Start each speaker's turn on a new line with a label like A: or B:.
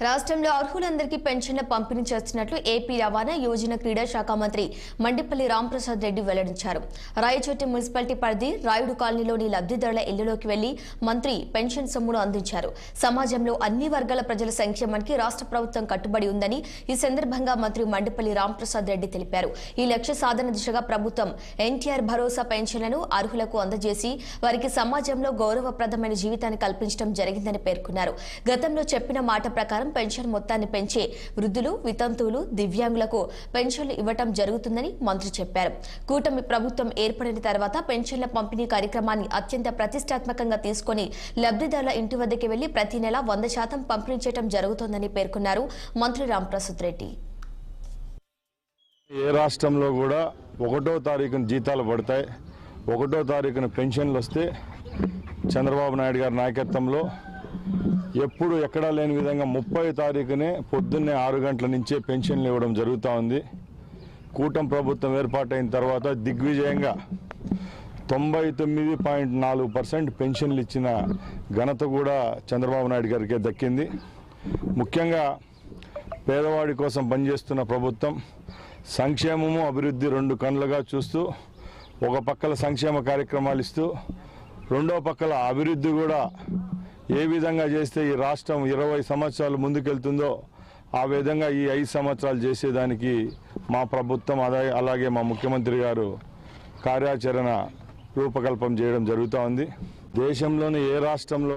A: రాష్ట్రంలో అర్హులందరికీ పెన్షన్ల పంపిణీ చేస్తున్నట్లు ఏపీ రవాణా యోజన క్రీడా శాఖ మంత్రి మండిపల్లి రాంప్రసాద్ రెడ్డి వెల్లడించారు. రాయచోటి మున్సిపాలిటీ పరిధి రాయుడు కాలనీలోని లబ్ధిదారుల ఇళ్లలోకి వెళ్లి మంత్రి పెన్షన్ సొమ్మును అందించారు. సమాజంలో అన్ని వర్గాల ప్రజల సంక్షేమానికి రాష్ట్ర ప్రభుత్వం కట్టుబడి ఉందని ఈ సందర్భంగా మంత్రి మండిపల్లి రాంప్రసాద్ రెడ్డి తెలిపారు. ఈ లక్ష్య సాధన దిశగా ప్రభుత్వం ఎన్టీఆర్ భరోసా పెన్షన్లను అర్హులకు అందజేసి వారికి సమాజంలో గౌరవప్రదమైన జీవితాన్ని కల్పించడం జరిగిందని పేర్కొన్నారు. గతంలో చెప్పిన మాట ప్రకారం పెన్షన్ మొత్తాన్ని పెంచే వృద్ధులు, వితంతువులు, దివ్యాంగులకు పెన్షన్లు ఇవ్వటం జరుగుతుందని మంత్రి చెప్పారు. కూటమి ప్రభుత్వం ఏర్పడిన తర్వాత పెన్షన్ల పంపిణీ కార్యక్రమాన్ని అత్యంత ప్రతిష్టాత్మకంగా తీసుకుని లబ్ధిదారుల ఇంటి వద్దకు వెళ్లి ప్రతి నెల 100% పంపిణీ చేయడం జరుగుతోందని పేర్కొన్నారు మంత్రి రాంప్రసాద్ రెడ్డి.
B: ఏ రాష్ట్రంలో కూడా 1వ తారీఖున జీతాలు పడతాయి, 1వ తారీఖున పెన్షన్లు వస్తే చంద్రబాబు నాయుడు గారి నాయకత్వంలో ఎప్పుడు ఎక్కడా లేని విధంగా 30వ తారీఖునే పొద్దున్నే 6 గంటల నుంచే పెన్షన్లు ఇవ్వడం జరుగుతూ ఉంది. కూటమి ప్రభుత్వం ఏర్పాటైన తర్వాత దిగ్విజయంగా 99.4% పెన్షన్లు ఇచ్చిన ఘనత కూడా చంద్రబాబు నాయుడు గారికి దక్కింది. ముఖ్యంగా పేదవాడి కోసం పనిచేస్తున్న ప్రభుత్వం సంక్షేమము అభివృద్ధి 2 కన్నులుగా చూస్తూ ఒక పక్కల సంక్షేమ కార్యక్రమాలు ఇస్తూ రెండో పక్కల అభివృద్ధి కూడా ఏ విధంగా చేస్తే ఈ రాష్ట్రం 20 సంవత్సరాలు ముందుకెళ్తుందో ఆ విధంగా ఈ 5 సంవత్సరాలు చేసేదానికి మా ప్రభుత్వం అలాగే మా ముఖ్యమంత్రి గారు కార్యాచరణ రూపకల్పన చేయడం జరుగుతూ ఉంది. దేశంలోని ఏ రాష్ట్రంలో